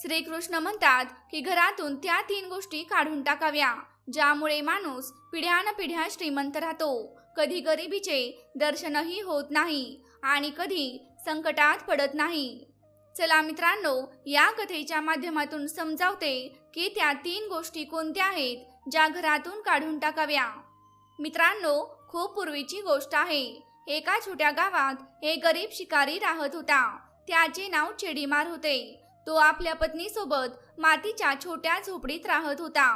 श्रीकृष्ण म्हणतात की घरातून त्या 3 गोष्टी काढून टाकाव्या ज्यामुळे माणूस पिढ्यानपिढ्या श्रीमंत राहतो, कधी गरिबीचे दर्शनही होत नाही आणि कधी संकटात पडत नाही। चला मित्रांनो, या कथेच्या माध्यमातून समजावते की त्या 3 गोष्टी कोणत्या आहेत ज्या घरातून काढून टाकाव्या। मित्रांनो, खूप पूर्वीची गोष्ट आहे। एका छोट्या गावात एक गरीब शिकारी राहत होता। त्याचे नाव चेडीमार होते। तो आपल्या पत्नीसोबत मातीच्या छोट्या झोपडीत राहत होता।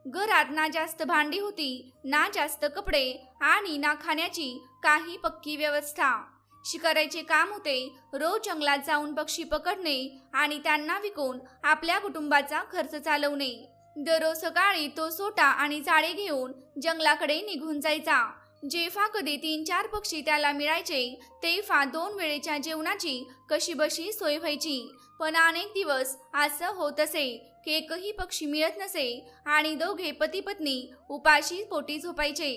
घरात ना जास्त भांडी होती, ना जास्त कपडे आणि ना खाण्याची काही पक्की व्यवस्था। शिकारीचे काम होते रोज जंगलात जाऊन पक्षी पकडणे आणि त्यांना विकून आपल्या कुटुंबाचा खर्च चालवणे। दररोज सकाळी तो सोटा आणि जाळे घेऊन जंगलाकडे निघून जायचा। जेव्हा कधी 3-4 पक्षी त्याला मिळायचे तेव्हा 2 वेळेच्या जेवणाची कशीबशी सोय व्हायची। पण अनेक दिवस असं होत असे की एकही पक्षी मिळत नसे आणि दोघे पती पत्नी उपाशी पोटी झोपायचे।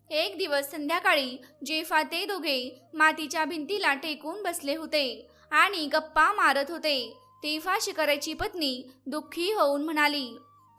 एक दिवस संध्याकाळी जेव्हा ते दोघे मातीच्या भिंतीला टेकून बसले होते आणि गप्पा मारत होते तेव्हा शिकाऱ्याची पत्नी दुःखी होऊन म्हणाली,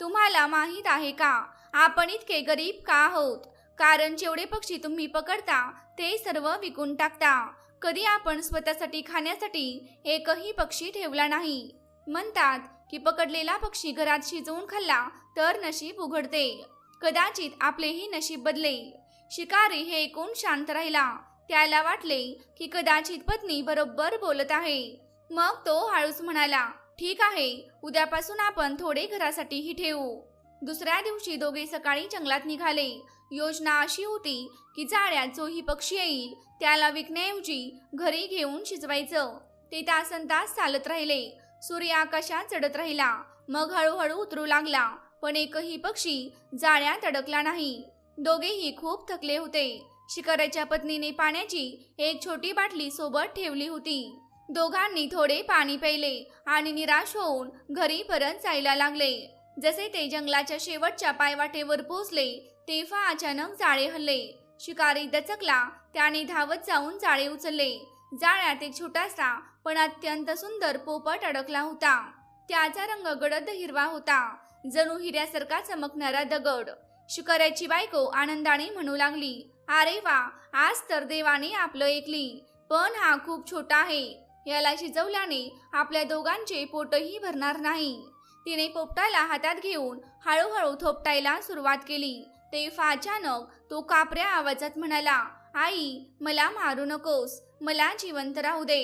तुम्हाला माहीत आहे का आपण इतके गरीब का आहोत? कारण जेवढे पक्षी तुम्ही पकडता ते सर्व विकून टाकता। कधी आपण स्वतःसाठी खाण्यासाठी एकही पक्षी ठेवला नाही। म्हणतात की पकडलेला पक्षी घरात शिजवून खाल्ला तर नशीब उघडते। कदाचित आपलेही नशीब बदलेल। शिकारी हे ऐकून शांत राहिला। त्याला वाटले की कदाचित पत्नी बरोबर बोलत आहे। मग तो हळूच म्हणाला, ठीक आहे, उद्यापासून आपण थोडे घरासाठीही ठेवू। दुसऱ्या दिवशी दोघे सकाळी जंगलात निघाले। योजना अशी होती की जाळ्यात जोही पक्षी येईल त्याला विकण्याऐवजी घरी घेऊन शिजवायचं। ते तासनतास चालत राहिले। सूर्य आकाशात चढत राहिला, मग हळूहळू उतरू लागला, पण एकही पक्षी जाळ्यात अडकला नाही। दोघेही खूप थकले होते। शिकाऱ्याच्या पत्नीने पाण्याची एक छोटी बाटली सोबत ठेवली होती। दोघांनी थोडे पाणी प्यायले आणि निराश होऊन घरी परत जायला लागले। जसे ते जंगलाच्या शेवटच्या पायवाटेवर पोहोचले तेव्हा अचानक जाळे हलले। शिकारी दचकला। त्याने धावत जाऊन जाळे उचलले। जाळ्यात एक छोटासा पण अत्यंत सुंदर पोपट अडकला होता। त्याचा रंग गडद हिरवा होता, जणू हिऱ्यासारखा चमकणारा दगड। शिकाऱ्याची बायको आनंदाने म्हणू लागली, अरे वा, आज तर देवाने आपलं ऐकली। पण हा खूप छोटा आहे, याला शिजवल्याने आपल्या दोघांचे पोटही भरणार नाही। तिने पोपटाला हातात घेऊन हळूहळू थोपटायला सुरुवात केली तेव्हा अचानक तो कापऱ्या आवाजात म्हणाला, आई, मला मारू नकोस, मला जिवंत राहू दे।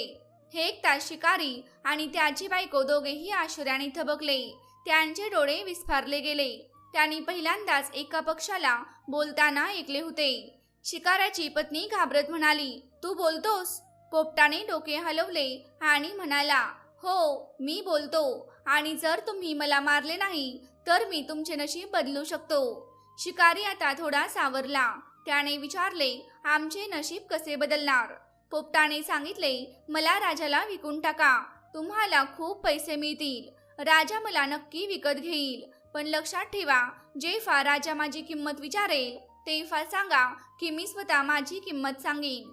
हे ऐकताच शिकारी आणि त्याची बायको दोघेही आश्चर्याने थबकले। त्यांचे डोळे विस्फारले गेले। त्यांनी पहिल्यांदाच एका पक्षाला बोलताना ऐकले होते। शिकाऱ्याची पत्नी घाबरत म्हणाली, तू बोलतोस? पोपटाने डोके हलवले आणि म्हणाला, हो, मी बोलतो, आणि जर तुम्ही मला मारले नाही तर मी तुमचे नशीब बदलू शकतो। शिकारी आता थोडा सावरला। त्याने विचारले, आमचे नशीब कसे बदलणार? पोपटाने सांगितले, मला राजाला विकून टाका, तुम्हाला खूप पैसे मिळतील। राजा मला नक्की विकत घेईल, पण लक्षात ठेवा, जेव्हा राजा माझी किंमत विचारेल तेव्हा सांगा की मी स्वतः माझी किंमत सांगेन।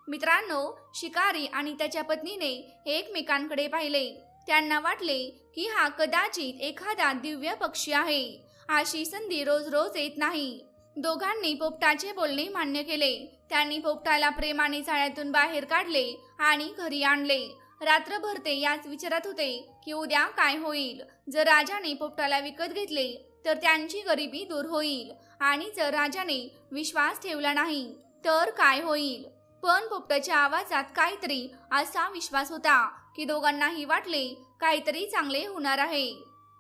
मित्रांनो, शिकारी आणि त्याच्या पत्नीने एकमेकांकडे पाहिले। त्यांना वाटले की हा कदाचित एखादा दिव्य पक्षी आहे। अशी संधी रोज रोज येत नाही। दोघांनी पोपटाचे बोलणे मान्य केले। त्यांनी पोपटाला प्रेमाने जाळ्यातून बाहेर काढले आणि घरी आणले। रात्रभर ते याच विचारात होते की उद्या काय होईल। जर राजाने पोपटाला विकत घेतले तर त्यांची गरिबी दूर होईल, आणि जर राजाने विश्वास ठेवला नाही तर काय होईल। पण पोपटाच्या आवाजात काहीतरी असा विश्वास होता की दोघांनाही वाटले काहीतरी चांगले होणार आहे।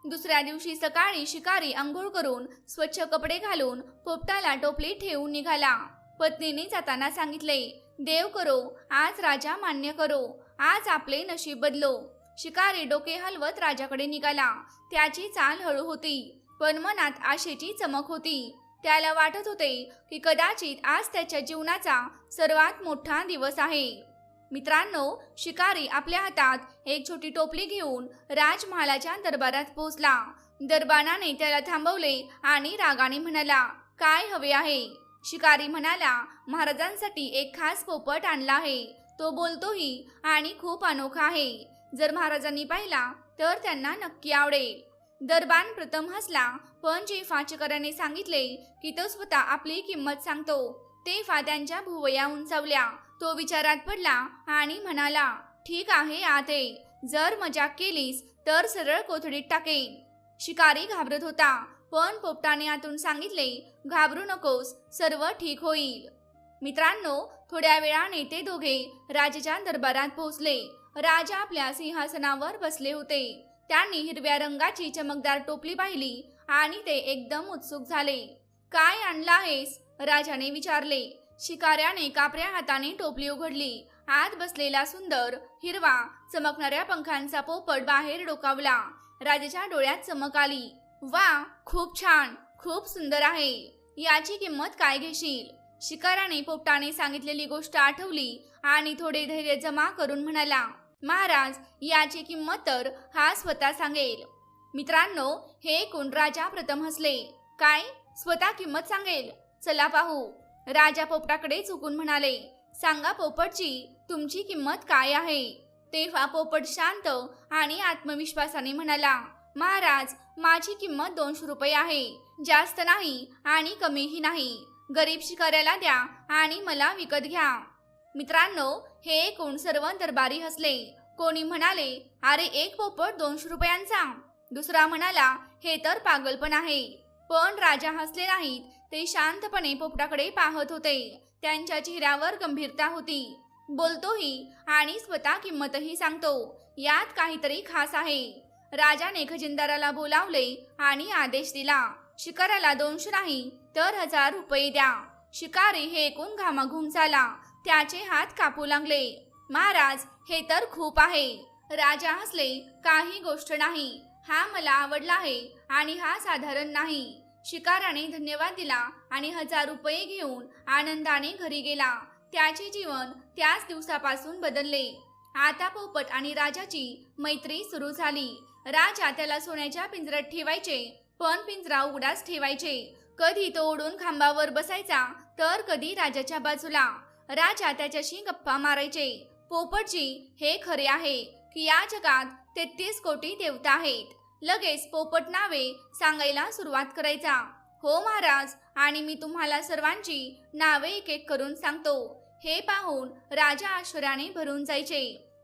दुसऱ्या दिवशी सकाळी शिकारी अंघोळ करून स्वच्छ कपडे घालून पोपटाला टोपलीत ठेवून निघाला। पत्नीने जाताना सांगितले, देव करो आज राजा मान्य करो, आज आपले नशीब बदलो। शिकारी डोके हलवत राजाकडे निघाला। त्याची चाल हळू होती, पण मनात आशेची चमक होती। त्याला वाटत होते की कदाचित आज त्याच्या जीवनाचा सर्वात मोठा दिवस आहे। मित्रांनो, शिकारी आपल्या हातात एक छोटी टोपली घेऊन राजमहालाच्या दरबारात पोहोचला। दरबाराने त्याला थांबवले आणि रागाने म्हणाला, काय हवे आहे? शिकारी म्हणाला, महाराजांसाठी एक खास पोपट आणला आहे। तो बोलतोही आणि खूप अनोखा आहे। जर महाराजांनी पाहिला तर त्यांना नक्की आवडेल. दरबान प्रथम हसला, पण जेव्हा चिकाऱ्याने सांगितले की तो स्वतः आपली किंमत सांगतो तेव्हा त्यांच्या भुवया उंचावल्या. तो विचारात पडला आणि म्हणाला, ठीक आहे आते, जर मजाक केलीस तर सरळ कोथडीत टाकेन. शिकारी घाबरत होता, पण पोपटाने आतून सांगितले, घाबरू नकोस, सर्व ठीक होईल. मित्रांनो, थोड्या वेळाने ते दोघे राजाच्या दरबारात पोहोचले. राजा आपल्या सिंहासनावर बसले होते. त्यांनी हिरव्या रंगाची चमकदार टोपली पाहिली आणि ते एकदम उत्सुक झाले. काय आणलं आहेस? राजाने विचारले. शिकाऱ्याने कापऱ्या हाताने टोपली उघडली. आत बसलेला सुंदर हिरवा चमकणाऱ्या पंखांचा पोपट बाहेर डोकावला. राजाच्या डोळ्यात चमक आली. वा, खूप छान, खूप सुंदर आहे. याची किंमत काय घेशील? शिकाऱ्याने पोपटाने सांगितलेली गोष्ट आठवली आणि थोडे धैर्य जमा करून म्हणाला, महाराज, याची किंमत तर हा स्वतः सांगेल. मित्रांनो, हे ऐकून राजा प्रथम हसले. काय, स्वतः किंमत सांगेल? चला पाहू. राजा पोपटाकडे चुकून म्हणाले, सांगा पोपटची, तुमची किंमत काय आहे? तेव्हा पोपट शांत आणि आत्मविश्वासाने म्हणाला, महाराज, माझी किंमत 200 रुपये आहे. जास्त नाही आणि कमीही नाही. गरीब शिकाऱ्याला द्या आणि मला विकत घ्या. मित्रांनो, हे ऐकून सर्व दरबारी हसले. कोणी म्हणाले, अरे, एक पोपट 200 रुपयांचा? दुसरा म्हणाला, हे तर पागलपण आहे. पण राजा हसले नाहीत. ते शांतपणे पोपटाकडे पाहत होते. त्यांच्या चेहऱ्यावर गंभीरता होती. बोलतोही आणि स्वतः किंमतही सांगतो, यात काहीतरी खास आहे. राजाने खजिनदाराला बोलावले आणि आदेश दिला, शिकाऱ्याला 200 नाही तर 1000 रुपये द्या. शिकारी हे ऐकून घामाघूम झाला. त्याचे हात कापू लागले. महाराज, हे तर खूप आहे. राजा हसले, काही गोष्ट नाही. हा मला आवडला आहे आणि हा साधारण नाही. शिकाऱ्याने धन्यवाद दिला आणि 1000 रुपये घेऊन आनंदाने घरी गेला. त्याचे जीवन त्याच दिवसापासून बदलले. आता पोपट आणि राजाची मैत्री सुरू झाली. राजा त्याला सोन्याच्या पिंजऱ्यात ठेवायचे, पण पिंजरा उघडाच ठेवायचे. कधी तो उडून खांबावर बसायचा तर कधी राजाच्या बाजूला. राजा त्याच्याशी गप्पा मारायचे. पोपटजी, हे खरे आहे की या जगात 33 कोटी देवता आहेत. लगेच पोपट नावे सांगायला सुरुवात करायचा. हो महाराज, आणि मी तुम्हाला सर्वांची नावे एक एक करून सांगतो. हे पाहून राजा आश्चर्याने भरून जायचे.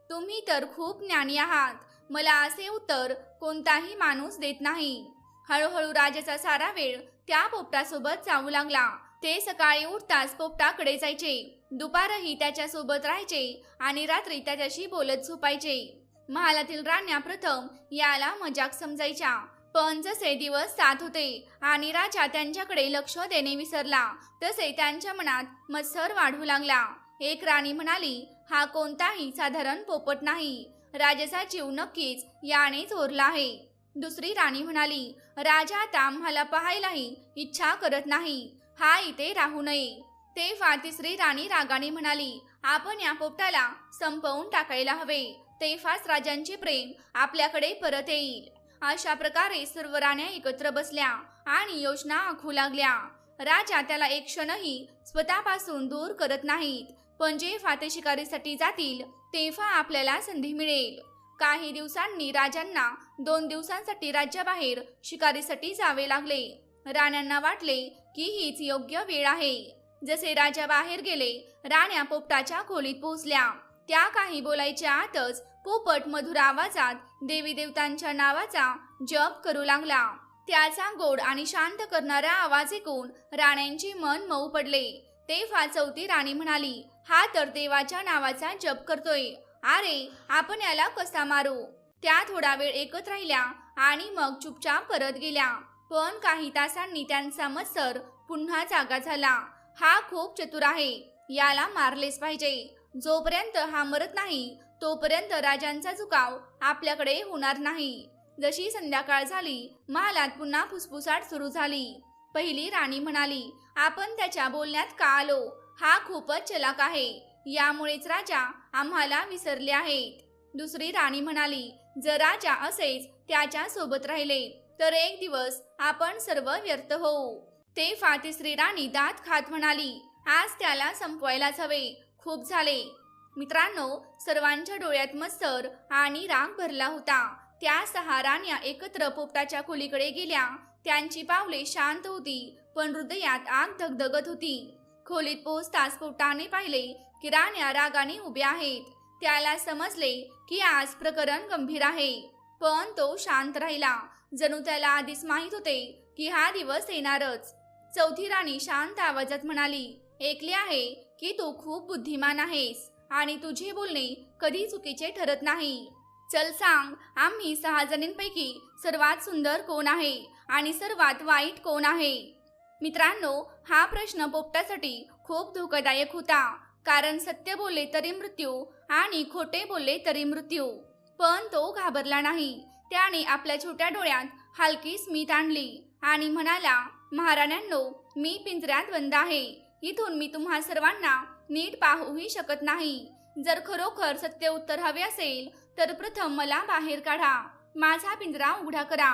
तुम्ही तर खूप ज्ञानी आहात. मला असे उत्तर कोणताही माणूस देत नाही. हळूहळू राजाचा सारा वेळ त्या पोपटासोबत जाऊ लागला. ते सकाळी उठताच पोपटाकडे जायचे, दुपारही त्याच्यासोबत राहायचे आणि रात्री त्याच्याशी बोलत झोपायचे. महालातील राण्या प्रथम याला मजाक समजायच्या, पण जसे दिवस जात होते आणि राजा त्यांच्याकडे लक्ष देणे विसरला तसे त्यांच्या मनात मत्सर वाढू लागला. एक राणी म्हणाली, हा कोणताही साधारण पोपट नाही. राजाचा जीव नक्कीच याने चोरला आहे. दुसरी राणी म्हणाली, राजा आता आम्हाला पाहायलाही इच्छा करत नाही. हा इथे राहू नये. तेव्हा तिसरी राणी रागाने म्हणाली, आपण या पोपटाला संपवून टाकायला हवे. तेव्हाच राजांचे प्रेम आपल्याकडे परत येईल. अशा प्रकारे सर्व राण्या एकत्र बसल्या आणि योजना आखू लागल्या. राजा त्याला एक क्षणही स्वतःपासून दूर करत नाहीत, पण जेव्हा ते शिकारीसाठी जातील तेव्हा आपल्याला संधी मिळेल. काही दिवसांनी राजांना 2 दिवसांसाठी राज्याबाहेर शिकारीसाठी जावे लागले. राण्यांना वाटले की हीच योग्य वेळ आहे. जसे राजा बाहेर गेले, राण्या पोपटाच्या खोलीत पोहोचल्या. त्या काही बोलायच्या आतच पोपट मधुर आवाजात देवी देवतांच्या नावाचा जप करू लागला. त्याचा गोड आणि शांत करणारा आवाज ऐकून राण्यांचे मन मऊ पडले. तेव्हा चौथी राणी म्हणाली, हा तर देवाच्या नावाचा जप करतोय. अरे, आपण याला कसा मारू? त्या थोडा वेळ एकत्र राहिल्या आणि मग चुपचाप परत गेल्या. पण काही तासांनी त्यांचा मत्सर पुन्हा जागा झाला. हा खूप चतुर आहे, याला मारलेच पाहिजे. जोपर्यंत हा मरत नाही तोपर्यंत राजांचा झुकाव आपल्याकडे होणार नाही. जशी संध्याकाळ झाली, महालात पुन्हा फुसफुसाट सुरू झाली. पहिली राणी म्हणाली, आपण त्याच्या बोलण्यात का आलो? हा खूपच चलाक आहे. यामुळेच राजा आम्हाला विसरले आहेत. दुसरी राणी म्हणाली, जर राजा असेच त्याच्या सोबत राहिले तर एक दिवस आपण सर्व व्यर्थ होऊ. तेव्हा तिसरी राणी दात खात म्हणाली, आज त्याला संपवायलाच हवे. खूप झाले. मित्रांनो, सर्वांच्या डोळ्यात मत्सर आणि राग भरला होता. त्या 6 राण्या एकत्र पोपटाच्या खोलीकडे गेल्या. त्यांची पावले शांत होती, पण हृदयात आग धगधगत होती. खोलीत पोहोचताच पोपटाने पाहिले की राण्या रागाने उभ्या आहेत. त्याला समजले की आज प्रकरण गंभीर आहे, पण तो शांत राहिला. जणू त्याला आधीच माहित होते की हा दिवस येणारच. चौथी राणी शांत आवाजात म्हणाली, ऐकले आहे की तू खूप बुद्धिमान आहेस आणि तुझे बोलणे कधी चुकीचे ठरत नाही. चल सांग, आम्ही 6 जणींपैकी सर्वात सुंदर कोण आहे आणि सर्वात वाईट कोण आहे? मित्रांनो, हा प्रश्न पोपटासाठी खूप धोकादायक होता, कारण सत्य बोलले तरी मृत्यू आणि खोटे बोलले तरी मृत्यू. पण तो घाबरला नाही. त्याने आपल्या छोट्या डोळ्यात हलकी स्मित आणली आणि म्हणाला, महाराण्यांनो, मी पिंजऱ्यात बंद आहे. इथून मी तुम्हा सर्वांना नीट पाहूही शकत नाही. जर खरोखर सत्य उत्तर हवे असेल तर प्रथम मला बाहेर काढा. माझा पिंजरा उघडा करा.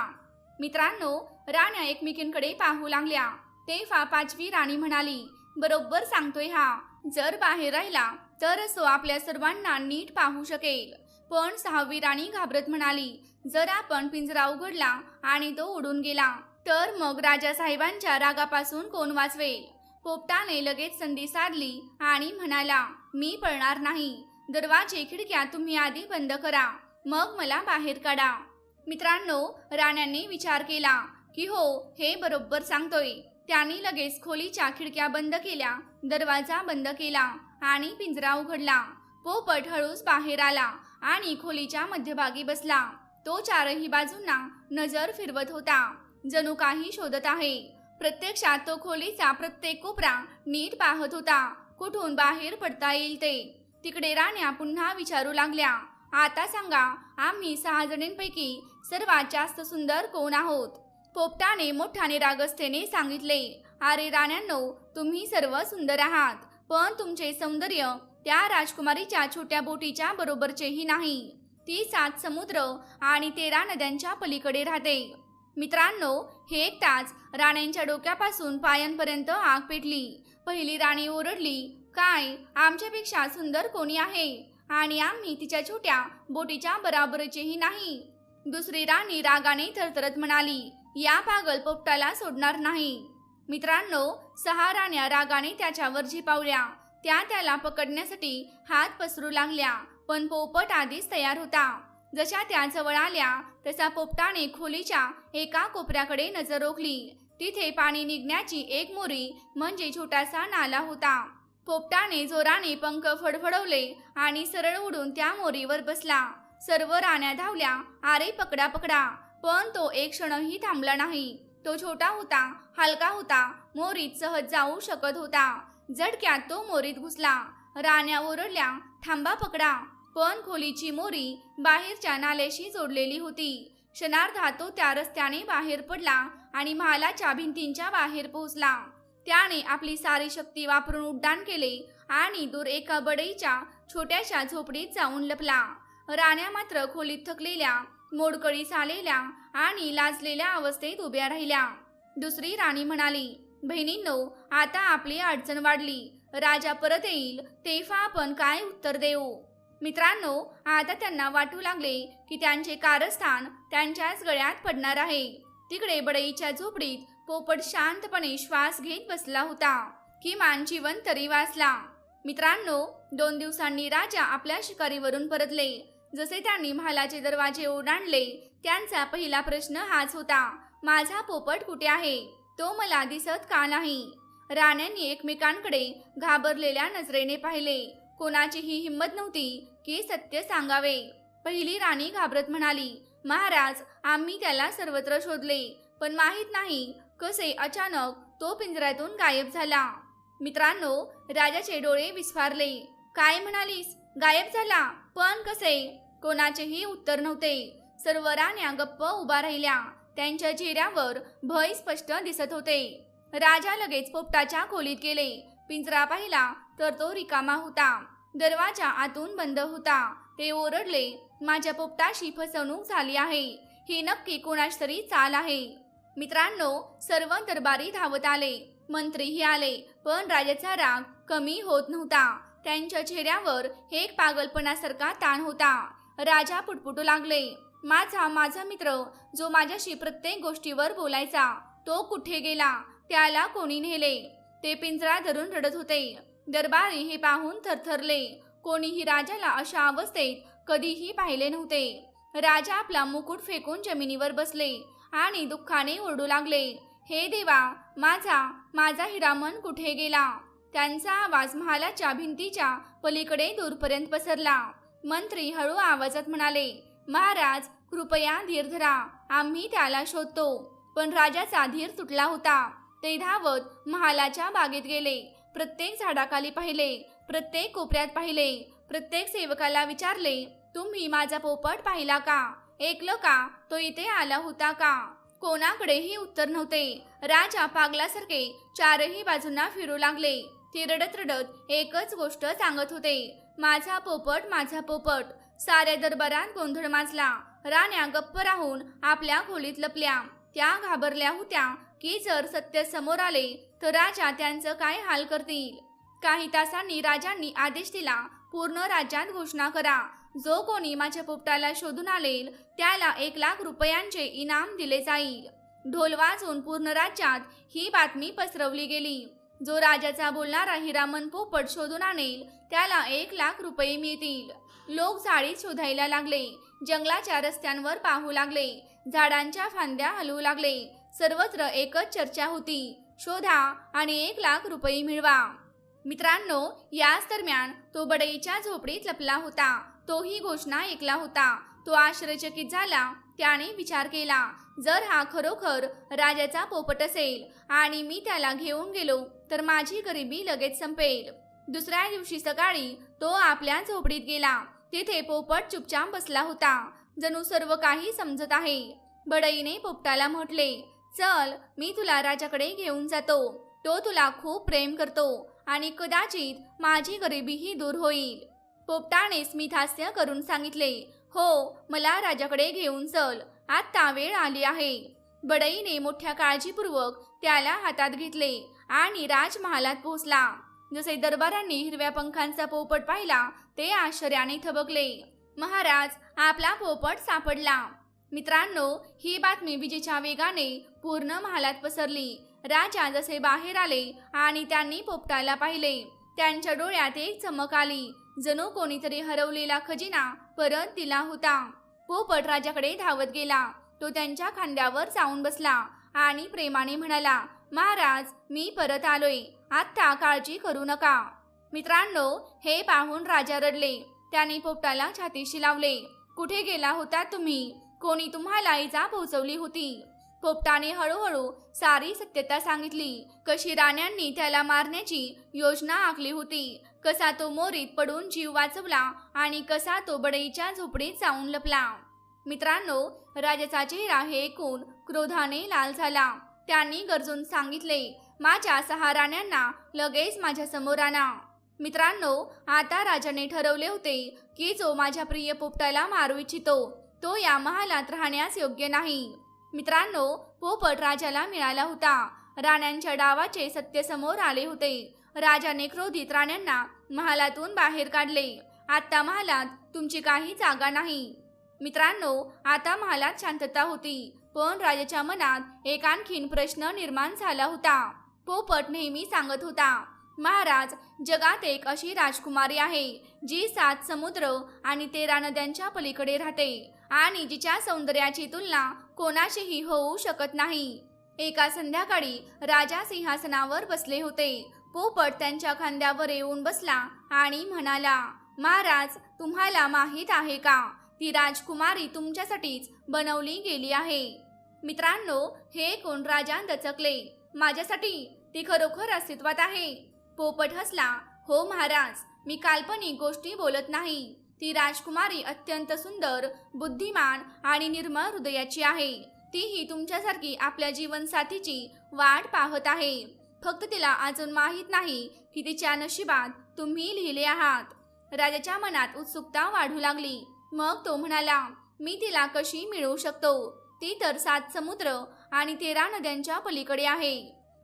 मित्रांनो, राण्या एकमेकींकडे पाहू लागल्या. तेव्हा 5वी राणी म्हणाली, बरोबर सांगतोय हा. जर बाहेर राहिला तर तो आपल्या सर्वांना नीट पाहू शकेल. पण 6वी राणी घाबरत म्हणाली, जर आपण पिंजरा उघडला आणि तो उडून गेला तर मग राजासाहेबांच्या रागापासून कोण वाचवेल? पोपटाने लगेच संधी साधली आणि म्हणाला, मी पळणार नाही. दरवाजे खिडक्या तुम्ही आधी बंद करा, मग मला बाहेर काढा. मित्रांनो, राण्यांनी विचार केला की हो, हे बरोबर सांगतोय. त्यांनी लगेच खोलीच्या खिडक्या बंद केल्या, दरवाजा बंद केला आणि पिंजरा उघडला. पोपट हळूच बाहेर आला आणि खोलीच्या मध्यभागी बसला. तो 4ही बाजूंना नजर फिरवत होता, जणू काही शोधत आहे. प्रत्यक्षात तो खोलीचा प्रत्येक कोपरा नीट पाहत होता, कुठून बाहेर पडता येईल ते. तिकडे राण्या पुन्हा विचारू लागल्या, आता सांगा, आम्ही 6 जणींपैकी सर्वात जास्त सुंदर कोण आहोत? पोपटाने मोठ्याने रागस्थेने सांगितले, अरे राण्यांनो, तुम्ही सर्व सुंदर आहात, पण तुमचे सौंदर्य त्या राजकुमारीच्या छोट्या बोटीच्या बरोबरचेही नाही. ती 7 समुद्र आणि 13 नद्यांच्या पलीकडे राहते. मित्रांनो, हे ऐकताच राण्यांच्या डोक्यापासून पायांपर्यंत आग पेटली. पहिली राणी ओरडली, काय, आमच्यापेक्षा सुंदर कोणी आहे? आणि आम्ही तिच्या छोट्या बोटीच्या बराबरीचेही नाही. दुसरी राणी रागाने थरथरत म्हणाली, या पागल पोपटाला सोडणार नाही. मित्रांनो, 6 राण्या रागाने त्याच्यावर झेपावल्या. त्या त्याला पकडण्यासाठी हात पसरू लागल्या, पण पोपट आधीच तयार होता. जशा त्या जवळ आल्या तसा पोपटाने खोलीच्या एका कोपऱ्याकडे नजर रोखली. तिथे पाणी निघण्याची एक मोरी म्हणजे छोटासा नाला होता. पोपटाने जोराने पंख फडफडवले आणि सरळ उडून त्या मोरीवर बसला. सर्व राण्या धावल्या, अरे पकडा पकडा, पण तो एक क्षणही थांबला नाही. तो छोटा होता, हलका होता, मोरीत सहज जाऊ शकत होता. झटक्यात तो मोरीत घुसला. राण्या ओरडल्या, थांबा, पकडा. पण खोलीची मोरी बाहेरच्या नाल्याशी जोडलेली होती. क्षणार्धात तो त्या रस्त्याने बाहेर पडला आणि महालाच्या भिंतींच्या बाहेर पोहोचला. त्याने आपली सारी शक्ती वापरून उड्डाण केले आणि दूर एका बडईच्या छोट्याशा झोपडीत जाऊन लपला. राण्या मात्र खोलीत थकलेल्या, मोडकळीस आलेल्या आणि लाजलेल्या अवस्थेत उभ्या राहिल्या. दुसरी राणी म्हणाली, बहिणींनो, आता आपली अडचण वाढली. राजा परत येईल तेव्हा आपण काय उत्तर देऊ? मित्रांनो, आता त्यांना वाटू लागले की त्यांचे कारस्थान त्यांच्याच गळ्यात पडणार आहे. तिकडे बडईच्या झोपडीत पोपट शांतपणे श्वास घेत बसला होता. किमान जीवन तरी वाचला. मित्रांनो, 2 दिवसांनी राजा आपल्या शिकारीवरून परतले. जसे त्यांनी महालाचे दरवाजे ओलांडले, त्यांचा पहिला प्रश्न हाच होता, माझा पोपट कुठे आहे? तो मला दिसत का नाही? राण्यांनी एकमेकांकडे घाबरलेल्या नजरेने पाहिले. कोणाचीही हिंमत नव्हती की सत्य सांगावे. पहिली राणी घाबरत म्हणाली, महाराज, आम्ही त्याला सर्वत्र शोधले, पण माहीत नाही कसे अचानक तो पिंजऱ्यातून गायब झाला. मित्रांनो, राजाचे डोळे विस्फारले. काय म्हणालीस? गायब झाला? पण कसे? कोणाचेही उत्तर नव्हते. सर्व राण्या गप्प उभा राहिल्या. त्यांच्या चेहऱ्यावर भय स्पष्ट दिसत होते. राजा लगेच पोपटाच्या खोलीत गेले. पिंजरा पाहिला तर तो रिकामा होता. दरवाजा आतून बंद होता. ते ओरडले, माझ्या पोपटाशी फसवणूक झाली आहे. ही नक्की कोणाच तरी चाल आहे. मित्रांनो, सर्व दरबारी धावत आले. मंत्रीही आले, पण राजाचा राग कमी होत नव्हता. त्यांच्या चेहऱ्यावर एक पागलपणासारखा ताण होता. राजा पुटपुटू लागले, माझा माझा मित्र जो माझ्याशी प्रत्येक गोष्टीवर बोलायचा तो कुठे गेला? त्याला कोणी नेले? ते पिंजरा धरून रडत होते. दरबारी हे पाहून थरथरले. कोणीही राजाला अशा अवस्थेत कधीही पाहिले नव्हते. राजा आपला मुकुट फेकून जमिनीवर बसले आणि दुःखाने ओरडू लागले, हे देवा, माझा माझा हिरामन कुठे गेला? त्यांचा आवाज महालाच्या भिंतीच्या पलीकडे दूरपर्यंत पसरला. मंत्री हळू आवाजात म्हणाले, महाराज, कृपया धीर धरा, आम्ही त्याला शोधतो. पण राजाचा धीर तुटला होता. ते धावत महालाच्या बागेत गेले. प्रत्येक झाडाखाली पाहिले, प्रत्येक कोपऱ्यात पाहिले, प्रत्येक सेवकाला विचारले, तुम्ही माझा पोपट पाहिला का? ऐकलं का? तो इथे आला होता का? कोणाकडेही उत्तर नव्हते. राजा पागलासारखे चारही बाजूंना फिरू लागले. ते रडत रडत एकच गोष्ट सांगत होते, माझा पोपट, माझा पोपट. साऱ्या दरबारात गोंधळ माजला. राण्या गप्प राहून आपल्या खोलीत लपल्या. त्या घाबरल्या होत्या की जर सत्य समोर आले तर राजा त्यांचं काय हाल करतील. काही तासांनी राजांनी आदेश दिला, पूर्ण राज्यात घोषणा करा, जो कोणी माझ्या पोपटाला शोधून आणेल त्याला 1,00,000 रुपयांचे इनाम दिले जाईल. ढोल वाजवून पूर्ण राज्यात ही बातमी पसरवली गेली. जो राजाचा बोलणारा हिरामन पोपट शोधून आणेल त्याला 1,00,000 रुपये मिळतील. लोक झाडीत शोधायला लागले. जंगलाच्या रस्त्यांवर पाहू लागले. झाडांच्या फांद्या हलवू लागले. सर्वत्र एकच चर्चा होती, शोधा आणि 1,00,000 रुपये मिळवा. मित्रांनो, याच दरम्यान तो बडईच्या झोपडीत लपला होता. तो ही घोषणा ऐकला होता. तो आश्चर्यचकित झाला. त्याने विचार केला, जर हा खरोखर राजाचा पोपट असेल आणि मी त्याला घेऊन गेलो तर माझी गरिबी लगेच संपेल. दुसऱ्या दिवशी सकाळी तो आपल्या झोपडीत गेला. तिथे पोपट चुपचाप बसला होता, जणू सर्व काही समजत आहे. बडईने पोपटाला म्हटले, चल, मी तुला राजाकडे घेऊन जातो. तो तुला खूप प्रेम करतो आणि कदाचित माझी गरिबीही दूर होईल. पोपटाने स्मितहास्य करून सांगितले, हो, मला राजाकडे घेऊन चल, आता वेळ आली आहे. बडईने मोठ्या काळजीपूर्वक त्याला हातात घेतले आणि राजमहालात पोहोचला. जसे दरबारांनी हिरव्या पंखांचा पोपट पाहिला ते आश्चर्याने थबकले. महाराज, आपला पोपट सापडला. मित्रांनो, ही बातमी विजेच्या वेगाने पूर्ण महालात पसरली. राजा जसे बाहेर आले आणि त्यांनी पोपटाला पाहिले, त्यांच्या डोळ्यात एक चमक आली, जणू कोणीतरी हरवलेला खजिना परत दिला होता. पोपट राजाकडे धावत गेला. तो त्यांच्या खांद्यावर जाऊन बसला आणि प्रेमाने म्हणाला, महाराज, मी परत आलोय, आता काळजी करू नका. मित्रांनो, हे पाहून राजा रडले. त्याने पोपटाला छातीशी लावले. कुठे गेला होता तुम्ही? कोणी तुम्हाला इजा पोहोचवली होती? पोपटाने हळूहळू सारी सत्यता सांगितली. कशी राण्यांनी त्याला मारण्याची योजना आखली होती, कसा तो मोरीत पडून जीव वाचवला आणि कसा तो बडईच्या झोपडीत जाऊन लपला. मित्रांनो, राजाचा चेहरा हे ऐकून क्रोधाने लाल झाला. त्यांनी गरजून सांगितले, माझ्या 6 राण्यांना लगेच माझ्या समोर आणा. मित्रांनो, आता राजाने ठरवले होते की जो माझ्या प्रिय पोपटाला मारू इच्छितो तो या महालात राहण्यास योग्य नाही. मित्रांनो, पोपट राजाला मिळाला होता. राण्यांच्या डावाचे सत्य समोर आले होते. राजाने क्रोधित राण्यांना महालातून बाहेर काढले. आता महालात तुमची काही जागा नाही. मित्रांनो, आता महालात शांतता होती, पण राजाच्या मनात एक आणखीन प्रश्न निर्माण झाला होता. पोपट नेहमी सांगत होता, महाराज, जगात एक अशी राजकुमारी आहे जी 7 समुद्र आणि 13 नद्यांच्या पलीकडे राहते आणि जिच्या सौंदर्याची तुलना कोणाशीही होऊ शकत नाही. एका संध्याकाळी राजा सिंहासनावर बसले होते. पोपट त्यांच्या खांद्यावर येऊन बसला आणि म्हणाला, महाराज, तुम्हाला माहीत आहे का, ती राजकुमारी तुमच्यासाठीच बनवली गेली आहे. मित्रांनो, हे कोण? राजा दचकले. माझ्यासाठी? ती खरोखर अस्तित्वात आहे? पोपट हसला. हो महाराज, मी काल्पनिक गोष्टी बोलत नाही. ती राजकुमारी अत्यंत सुंदर, बुद्धिमान आणि निर्मळ हृदयाची आहे. तीही तुमच्यासारखी आपल्या जीवनसाथीची वाट पाहत आहे. फक्त तिला अजून माहीत नाही की तिच्या नशिबात तुम्ही लिहिले आहात. राजाच्या मनात उत्सुकता वाढू लागली. मग तो म्हणाला, मी तिला कशी मिळवू शकतो? ती तर 7 समुद्र आणि 13 नद्यांच्या पलीकडे आहे.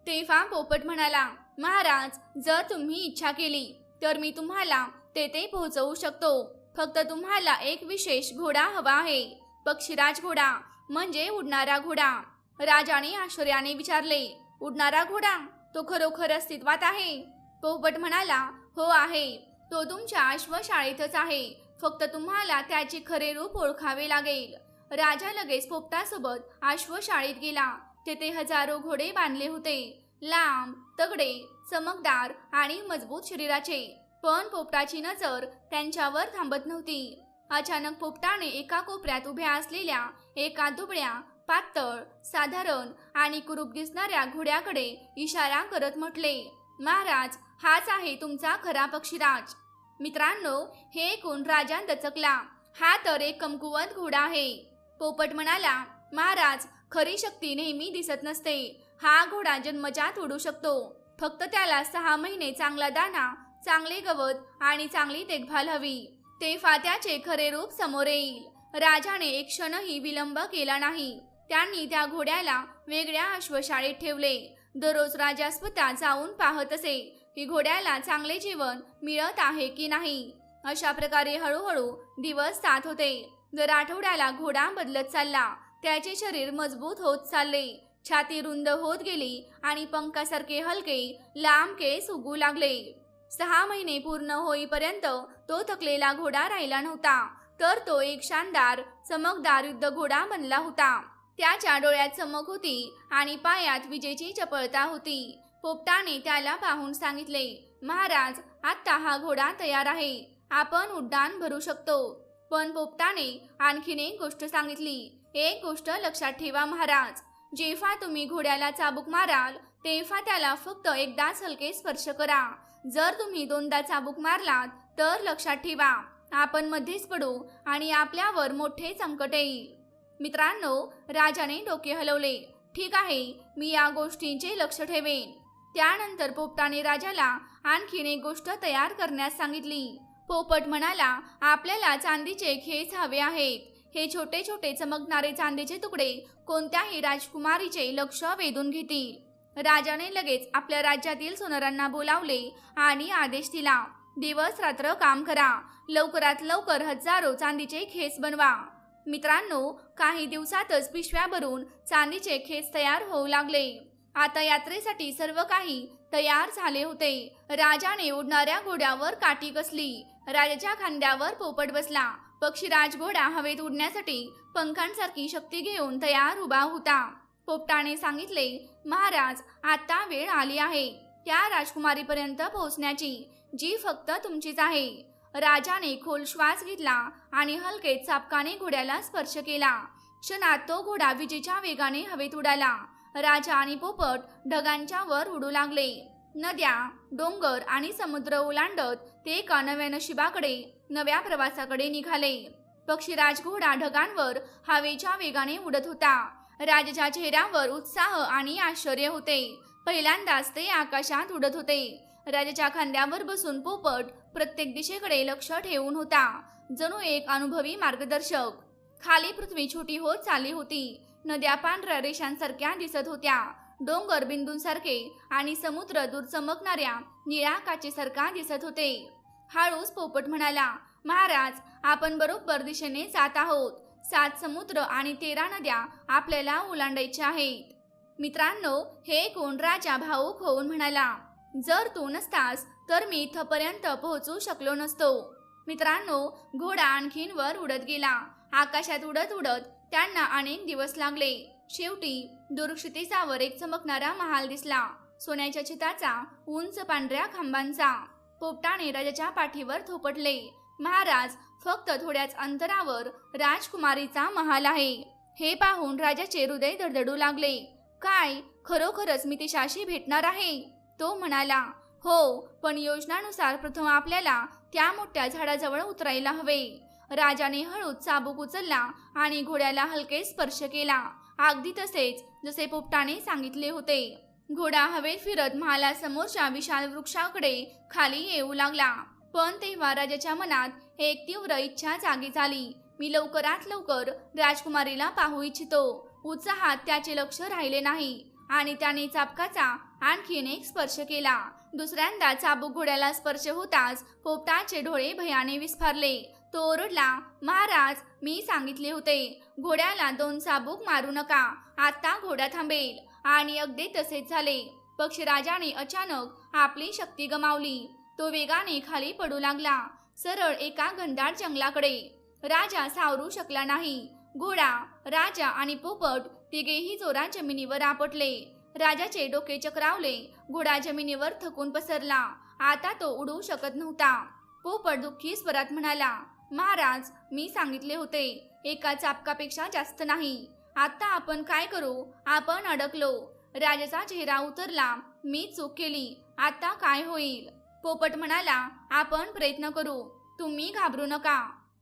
तेव्हा पोपट म्हणाला, महाराज, जर तुम्ही इच्छा केली तर मी तुम्हाला तेथे पोहोचवू शकतो. फक्त तुम्हाला एक विशेष घोडा हवा आहे. पक्षीराज घोडा म्हणजे उडणारा घोडा. राजाने आश्चर्याने विचारले, उडणारा घोडा तो खरोखर अस्तित्वात आहे? पोपट म्हणाला, हो आहे. तो तुमच्या अश्वशाळेतच आहे. फक्त तुम्हाला त्याचे खरे रूप ओळखावे लागेल. राजा लगेच पोपटासोबत अश्वशाळेत गेला. तेथे हजारो घोडे बांधले होते, लांब, तगडे, चमकदार आणि मजबूत शरीराचे. पण पोपटाची नजर त्यांच्यावर थांबत नव्हती. अचानक पोपटाने एका कोपऱ्यात उभ्या असलेल्या एका दुबळ्या, पातळ, साधारण आणि कुरूप दिसणाऱ्या घोड्याकडे इशारा करत म्हटले, महाराज, हाच आहे तुमचा खरा पक्षीराज. मित्रांनो, हे ऐकून राजा दचकला. हा तर एक कमकुवत घोडा आहे. पोपट म्हणाला, महाराज, खरी शक्ती नेहमी दिसत नसते. हा घोडा जन्मजात उडू शकतो. फक्त त्याला 6 महिने चांगला दाणा, चांगले गवत आणि चांगली देखभाल हवी. तेव्हा त्याचे खरे रूप समोर येईल. राजाने एक क्षणही विलंब केला नाही. त्यांनी त्या घोड्याला वेगळ्या अश्वशाळेत ठेवले. दररोज राजा स्वतः जाऊन पाहत असे की घोड्याला चांगले जेवण मिळत आहे की नाही. अशा प्रकारे हळूहळू दिवस जात होते. दर आठवड्याला घोडा बदलत चालला. त्याचे शरीर मजबूत होत चालले, छाती रुंद होत गेली आणि पंखासारखे हलके, लांब केस उगू लागले. 6 महिने पूर्ण होईपर्यंत तो थकलेला घोडा राहिला नव्हता, तर तो एक शानदार, चमकदार युद्ध घोडा बनला होता. त्याच्या डोळ्यात चमक होती आणि पायात विजेची चपळता होती. पोपटाने त्याला पाहून सांगितले, महाराज, आता हा घोडा तयार आहे. आपण उड्डाण भरू शकतो. पण पोपटाने आणखीन एक गोष्ट सांगितली. एक गोष्ट लक्षात ठेवा महाराज, जेव्हा तुम्ही घोड्याला चाबूक माराल तेव्हा त्याला फक्त एकदाच हलके स्पर्श करा. जर तुम्ही 2दा चाबूक मारलात तर लक्षात ठेवा, आपण मध्येच पडू आणि आपल्यावर मोठे संकट येईल. मित्रांनो, राजाने डोके हलवले. ठीक आहे, मी या गोष्टींचे लक्ष ठेवेन. त्यानंतर पोपटाने राजाला आणखीन एक गोष्ट तयार करण्यास सांगितली. पोपट म्हणाला, आपल्याला चांदीचे खेस हवे आहेत. हे छोटे छोटे चमकणारे चांदीचे तुकडे कोणत्याही राजकुमारीचे लक्ष वेधून घेतील. राजाने लगेच आपल्या राज्यातील सोनारांना बोलावले आणि आदेश दिला, दिवस रात्र काम करा. लवकरात लवकर हजारो चांदीचे खेस बनवा. मित्रांनो, काही दिवसातच पिशव्या भरून चांदीचे खेस तयार होऊ लागले. आता यात्रेसाठी सर्व काही तयार झाले होते. राजाने उडणाऱ्या घोड्यावर काठी कसली. राजाच्या खांद्यावर पोपट बसला. पक्षीराज घोडा हवेत उडण्यासाठी पंखांसारखी शक्ती घेऊन तयार उभा होता. पोपटाने सांगितले, महाराज, आता वेळ आली आहे त्या राजकुमारीपर्यंत पोहोचण्याची, जी फक्त तुमचीच आहे. राजाने खोल श्वास घेतला आणि हलके चाबकाने घोड्याला स्पर्श केला. क्षणात तो घोडा विजेच्या वेगाने हवेत उडाला. राजा आणि पोपट ढगांच्या वर उडू लागले. नद्या, डोंगर आणि समुद्र ओलांडत ते एका नव्या नशिबाकडे, नव्या प्रवासाकडे निघाले. पक्षीराज घोडा ढगांवर हवेच्या वेगाने उडत होता. राजाच्या चेहऱ्यावर उत्साह आणि आश्चर्य होते. पहिल्यांदाच ते आकाशात उडत होते. राजाच्या खांद्यावर बसून पोपट प्रत्येक दिशेकडे लक्ष ठेवून होता, जणू एक अनुभवी मार्गदर्शक. खाली पृथ्वी छोटी होत चालली होती. नद्या पांढऱ्या रेषांसारख्या दिसत होत्या, डोंगर बिंदूंसारखे आणि समुद्र दूर चमकणाऱ्या निळ्या काचेसारखा दिसत होते. हळूच पोपट म्हणाला, महाराज, आपण बरोबर दिशेने जात आहोत. 7 समुद्र आणि 13 नद्या आपल्याला ओलांडायच्या आहेत. मित्रांनो, हे कोण राजा भावूक होऊन म्हणाला, जर तू नसतास तर मी इथपर्यंत पोहोचू शकलो नसतो. मित्रांनो, घोडा आणखीन वर उडत गेला. आकाशात उडत उडत त्यांना अनेक दिवस लागले. शेवटी दूरक्षितिजावर एक चमकणारा महाल दिसला, सोन्याच्या चिताचा, उंच पांढऱ्या खांबांचा. पोपटाने राजाच्या पाठीवर थोपटले, महाराज, फक्त थोड्याच अंतरावर राजकुमारीचा महाल आहे. हे पाहून राजाचे हृदय धडधडू लागले. काय, खरोखरच मी तिच्याशी भेटणार आहे? तो म्हणाला, हो, पण योजनानुसार प्रथम आपल्याला त्या मोठ्या झाडाजवळ उतरायला हवे. राजाने हळूच चाबूक उचलला आणि घोड्याला हलके स्पर्श केला, अगदी तसेच जसे पोपटाने सांगितले होते. घोडा हवेत फिरत महालासमोरच्या विशाल वृक्षाकडे खाली येऊ लागला. पण तेव्हा राजाच्या मनात एक तीव्र इच्छा जागी झाली. मी लवकरात लवकर राजकुमारीला पाहू इच्छितो. उत्साहात त्याचे लक्ष राहिले नाही आणि त्याने चाबकाचा आणखीन एक स्पर्श केला. दुसऱ्यांदा चाबूक घोड्याला स्पर्श होताच पोपटाचे डोळे भयाने विस्फारले. तो ओरडला, महाराज मी सांगितले होते घोड्याला 2 चाबूक मारू नका, आता घोडा थांबेल. आणि अगदी तसेच झाले. पक्षीराजाने अचानक आपली शक्ती गमावली. तो वेगाने खाली पडू लागला, सरळ एका घनदाट जंगलाकडे. राजा सावरू शकला नाही. घोडा, राजा आणि पोपट तिघेही जोरात जमिनीवर आपटले. राजाचे डोके चक्रावले. घोडा जमिनीवर थकून पसरला. आता तो उडू शकत नव्हता. पोपट दुःखी स्वरात म्हणाला, महाराज मी सांगितले होते एका चाबकापेक्षा जास्त नाही. आता आपण काय करू? आपण अडकलो. राजाचा चेहरा उतरला. मी चूक केली, आता काय होईल? पोपट म्हणाला, आपण प्रयत्न करू, तुम्ही घाबरू नका.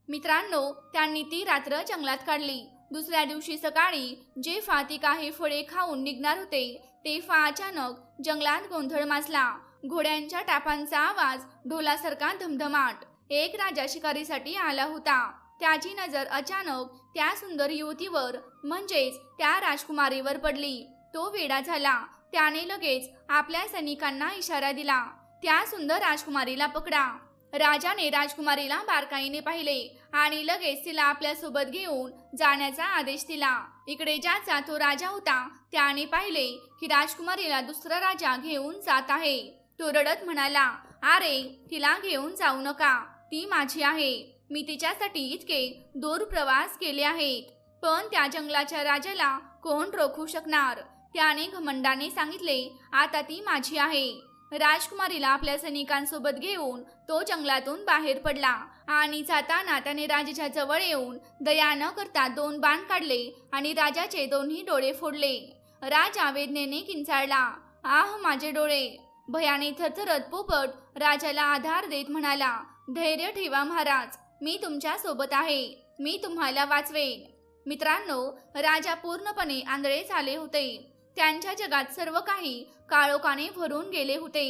मित्रांनो, त्यांनी ती रात्र जंगलात काढली. दुसऱ्या दिवशी सकाळी जे ती काही फळे खाऊन निघणार होते तेव्हा अचानक जंगलात गोंधळ माजला. घोड्यांच्या टापांचा आवाज, ढोलासारखा धमधमाट. एक राजा शिकारीसाठी आला होता. त्याची नजर अचानक त्या सुंदर युवतीवर म्हणजेच त्या राजकुमारीवर पडली. तो वेडा झाला. त्याने लगेच आपल्या सैनिकांना इशारा दिला, त्या सुंदर राजकुमारीला पकडा. राजाने राजकुमारीला बारकाईने पाहिले आणि लगेच तिला आपल्या सोबत घेऊन जाण्याचा आदेश दिला. इकडे ज्याचा तो राजा होता त्याने पाहिले की राजकुमारीला दुसरा राजा घेऊन जात आहे. तो रडत म्हणाला, अरे तिला घेऊन जाऊ नका, ती माझी आहे. मी तिच्यासाठी इतके दूर प्रवास केले आहेत. पण त्या जंगलाच्या राजाला कोण रोखू शकणार? त्याने घमंडाने सांगितले, आता ती माझी आहे. राजकुमारीला आपल्या सैनिकांसोबत घेऊन तो जंगलातून बाहेर पडला आणि जाताना त्याने राजाच्या जवळ येऊन दया न करता 2 बाण काढले आणि राजाचे दोन्ही डोळे फोडले. राजा वेदनेने किंचाळला, आह माझे डोळे. भयाने थरथरत पोपट राजाला आधार देत म्हणाला, धैर्य ठेवा महाराज, मी तुमच्या सोबत आहे, मी तुम्हाला वाचवेन. मित्रांनो, राजा पूर्णपणे आंधळे झाले होते. त्यांच्या जगात सर्व काही काळोखाने भरून गेले होते.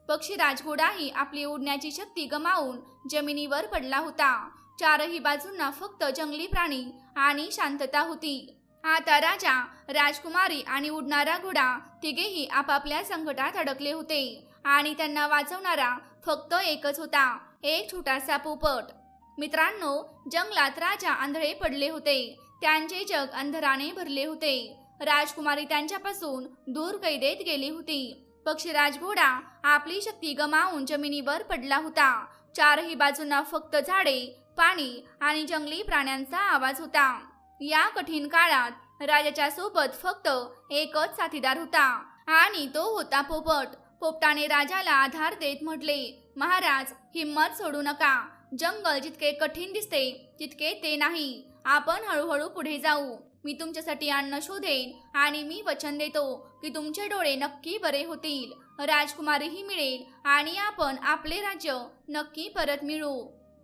पक्षी राजघोडाही आपली उडण्याची शक्ती गमावून जमिनीवर पडला होता. चारही बाजूंना फक्त जंगली प्राणी आणि शांतता होती. आता राजा, राजकुमारी आणि उडणारा घोडा तिघेही आपापल्या संकटात अडकले होते आणि त्यांना वाचवणारा फक्त एकच होता, एक छोटासा पोपट. मित्रांनो, जंगलात राजा आंधळे पडले होते. त्यांचे जग अंधाराने भरले होते. राजकुमारी त्यांच्यापासून दूर कैदेत गेली होती. पक्षीराज घोडा आपली शक्ती गमावून जमिनीवर पडला होता. चारही बाजूंना फक्त झाडे, पाणी आणि जंगली प्राण्यांचा आवाज होता. या कठीण काळात राजाच्या सोबत फक्त एकच साथीदार होता आणि तो होता पोपट. पोपटाने राजाला आधार देत म्हटले, महाराज हिम्मत सोडू नका. जंगल जितके कठीण दिसते तितके ते नाही. आपण हळूहळू पुढे जाऊ. मी तुमच्यासाठी अन्न शोधेन आणि मी वचन देतो की तुमचे डोळे नक्की बरे होतील, राजकुमारीही मिळेल आणि आपण आपले राज्य नक्की परत मिळू.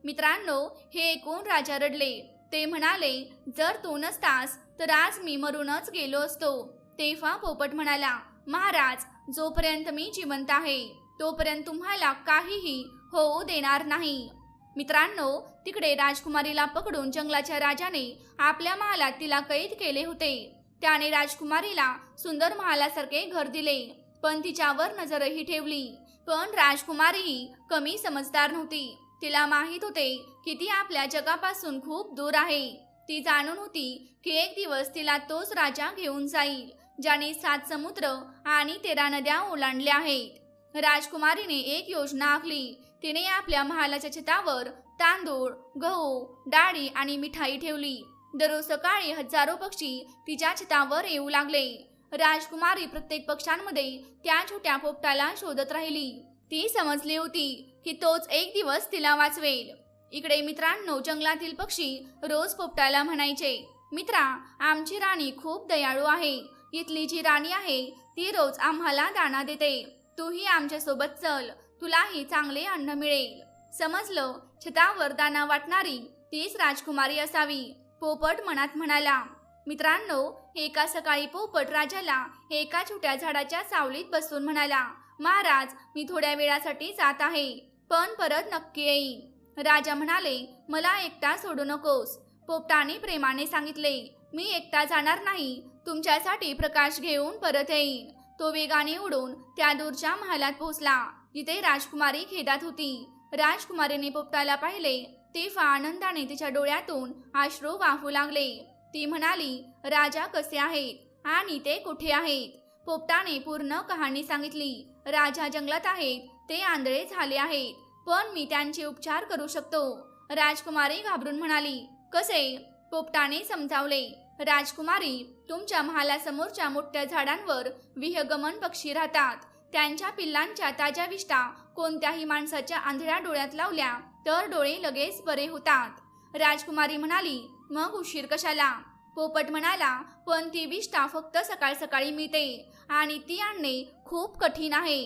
मित्रांनो, हे ऐकून राजा रडले. ते म्हणाले, जर तू नसतास तर आज मी मरूनच गेलो असतो. तेव्हा पोपट म्हणाला, महाराज जोपर्यंत मी जिवंत आहे तोपर्यंत तुम्हाला काहीही होऊ देणार नाही. मित्रांनो, तिकडे राजकुमारीला पकडून जंगलाच्या राजाने आपल्या महालात तिला कैद केले होते. त्याने राजकुमारीला सुंदर महालासारखे घर दिले, पण तिच्यावर नजरही ठेवली. पण राजकुमारी कमी समजदार नव्हती. तिला माहित होते की ती आपल्या जगापासून खूप दूर आहे. ती जाणून होती की एक दिवस तिला तोच राजा घेऊन जाईल ज्याने 7 समुद्र आणि 13 नद्या ओलांडल्या आहेत. राजकुमारीने एक योजना आखली. तिने आपल्या महालाच्या छतावर तांदूळ, गहू, डाळी आणि मिठाई ठेवली. दररोज सकाळी हजारो पक्षी तिच्या छतावर येऊ लागले. राजकुमारी प्रत्येक पक्ष्यांमध्ये त्या छोट्या पोपटाला शोधत राहिली. ती समजली होती की तोच एक दिवस तिला वाचवेल. इकडे मित्रांनो, जंगलातील पक्षी रोज पोपटाला म्हणायचे, मित्रा, आमची राणी खूप दयाळू आहे. इथली जी राणी आहे ती रोज आम्हाला दाणा देते. तूही आमच्या सोबत चल, तुलाही चांगले अन्न मिळेल. समजलं, छतावर दाणा वाटणारी तीच राजकुमारी असावी, पोपट मनात म्हणाला. मित्रांनो, एका सकाळी पोपट राजाला एका छोट्या झाडाच्या सावलीत बसून म्हणाला, महाराज मी थोड्या वेळासाठी जात आहे, पण परत नक्की येईन. राजा म्हणाले, मला एकटा सोडू नकोस. पोपटाने प्रेमाने सांगितले, मी एकटा जाणार नाही, तुमच्यासाठी प्रकाश घेऊन परत येईन. तो वेगाने उडून त्या दूरच्या महालात पोहोचला जिथे राजकुमारी खेदात होती. राजकुमारीने पोपटाला पाहिले तेव्हा आनंदाने तिच्या डोळ्यातून अश्रू वाहू लागले. ती म्हणाली, राजा कसे आहेत आणि ते कुठे आहेत? पोपटाने पूर्ण कहाणी सांगितली. राजा जंगलात आहेत, ते आंधळे झाले आहेत, पण मी त्यांचे उपचार करू शकतो. राजकुमारी घाबरून म्हणाली, कसे? पोपटाने समजावले, राजकुमारी, तुमच्या महालासमोरच्या मोठ्या झाडांवर विहंगमन पक्षी राहतात. त्यांच्या पिल्लांच्या ताज्या विष्ठा कोणत्याही माणसाच्या आंधळ्या डोळ्यात लावल्या तर डोळे लगेच बरे होतात. राजकुमारी म्हणाली, मग उशीर कशाला? पोपट म्हणाला, पण ती विष्ठा फक्त सकाळ सकाळी मिळते आणि ती आणणे खूप कठीण आहे.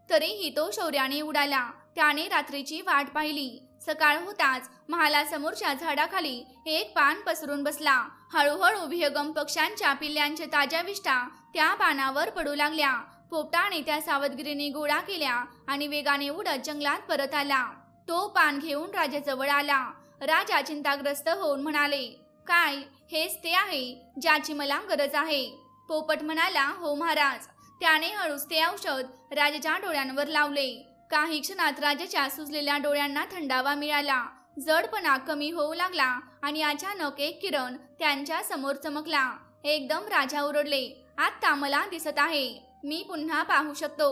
तरीही तो शौर्याने उडाला. त्याने रात्रीची वाट पाहिली. सकाळ होताच महालासमोरच्या झाडाखाली एक पान पसरून बसला. हळूहळू विहंगम पक्ष्यांच्या पिल्ल्यांच्या ताज्या विष्ठा त्या पानावर पडू लागल्या. पोपटाने त्या सावधगिरीने गोळा केल्या आणि वेगाने उडत जंगलात परत आला. तो पान घेऊन राजाजवळ आला. राजा चिंताग्रस्त होऊन म्हणाले, काय, हेच ते आहे ज्याची मला गरज आहे? पोपट म्हणाला, हो महाराज. त्याने हळूच ते औषध राजाच्या डोळ्यांवर लावले. काही क्षणात राजाच्या सुजलेल्या डोळ्यांना थंडावा मिळाला. जडपणा कमी होऊ लागला आणि अचानक एक किरण त्यांच्या समोर चमकला. एकदम राजा ओरडले, आता मला दिसत आहे, मी पुन्हा पाहू शकतो.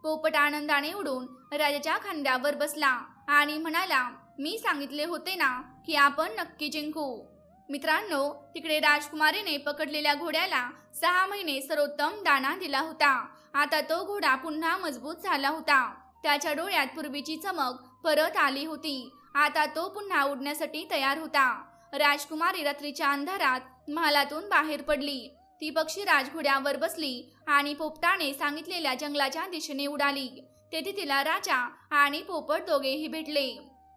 पोपट आनंदाने उडून राजाच्या खांद्यावर बसला आणि म्हणाला, मी सांगितले होते ना की आपण नक्की जिंकू. मित्रांनो, तिकडे राजकुमारीने पकडलेल्या घोड्याला 6 महिने सर्वोत्तम दाणा दिला होता. आता तो घोडा पुन्हा मजबूत झाला होता. त्याच्या डोळ्यात पूर्वीची चमक परत आली होती. आता तो पुन्हा उडण्यासाठी तयार होता. राजकुमारी रात्रीच्या अंधारात महालातून बाहेर पडली. ती पक्षी राजघोड्यावर बसली आणि पोपटाने सांगितलेल्या जंगलाच्या दिशेने उडाली. तेथे तिला राजा आणि पोपट दोघेही भेटले.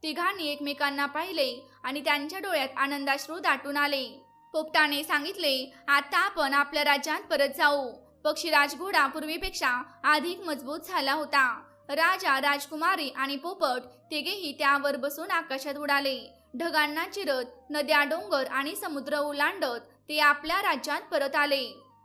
तिघांनी एकमेकांना पाहिले आणि त्यांच्या डोळ्यात आनंदाश्रू दाटून आले. पोपटाने सांगितले, आता आपण आपल्या राज्यात परत जाऊ. पक्षी राजघोडा पूर्वीपेक्षा अधिक मजबूत झाला होता. राजा, राजकुमारी आणि पोपट तिघेही त्यावर बसून आकाशात उडाले. ढगांना चिरत, नद्या, डोंगर आणि समुद्र ओलांडत ते आपल्या राज्यात परत आले.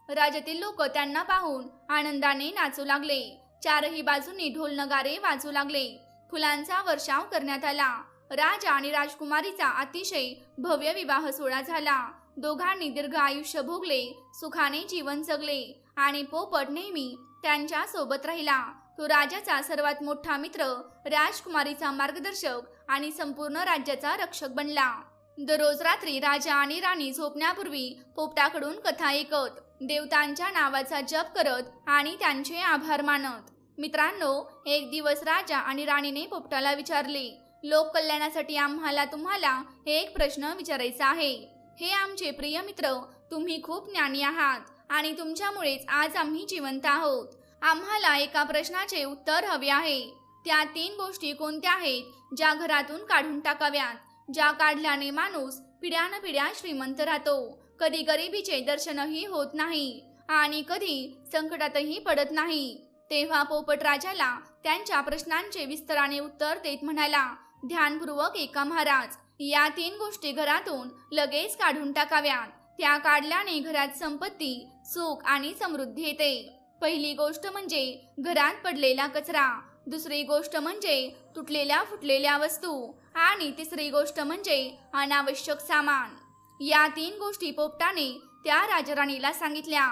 राज्यातील लोक त्यांना पाहून आनंदाने नाचू लागले. चारही बाजूंनी ढोल नगारे वाजू लागले. फुलांचा वर्षाव करण्यात आला. राजा आणि राजकुमारीचा अतिशय भव्य विवाह सोहळा झाला. दोघांनी दीर्घ आयुष्य भोगले, सुखाने जीवन जगले आणि पोपट नेहमी त्यांच्या सोबत राहिला. तो राजाचा सर्वात मोठा मित्र, राजकुमारीचा मार्गदर्शक आणि संपूर्ण राज्याचा रक्षक बनला. दररोज रात्री राजा आणि राणी झोपण्यापूर्वी पोपटाकडून कथा ऐकत, देवतांच्या नावाचा जप करत आणि त्यांचे आभार मानत. मित्रांनो, एक दिवस राजा आणि राणीने पोपटाला विचारले, लोक कल्याणासाठी आम्हाला तुम्हाला एक प्रश्न विचारायचा आहे. हे आमचे प्रिय मित्र, तुम्ही खूप ज्ञानी आहात आणि तुमच्यामुळेच आज आम्ही जिवंत आहोत. आम्हाला एका प्रश्नाचे उत्तर हवे आहे. त्या 3 गोष्टी कोणत्या आहेत ज्या घरातून काढून टाकाव्यात, ज्या काढल्याने माणूस पिढ्यानपिढ्या श्रीमंत राहतो, कधी गरिबीचे दर्शनही होत नाही आणि कधी संकटातही पडत नाही? तेव्हा पोपट राजाला त्यांच्या प्रश्नांचे विस्ताराने उत्तर देत म्हणाला, ध्यानपूर्वक ऐका महाराज. या 3 गोष्टी घरातून लगेच काढून टाकाव्यात. त्या काढल्याने घरात संपत्ती, सुख आणि समृद्धी येते. पहिली गोष्ट म्हणजे घरात पडलेला कचरा, दुसरी गोष्ट म्हणजे तुटलेल्या फुटलेल्या वस्तू आणि तिसरी गोष्ट म्हणजे अनावश्यक सामान. या 3 गोष्टी पोपटाने त्या राजराणीला सांगितल्या.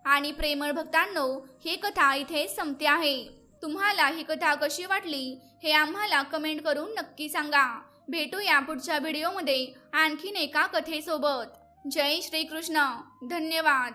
आणि प्रेमळ भक्तांनो, ही कथा इथे संपते आहे. तुम्हाला ही कथा कशी वाटली हे आम्हाला कमेंट करून नक्की सांगा. भेटूया पुढच्या व्हिडिओमध्ये आणखीन एका कथेसोबत. जय श्री कृष्ण. धन्यवाद.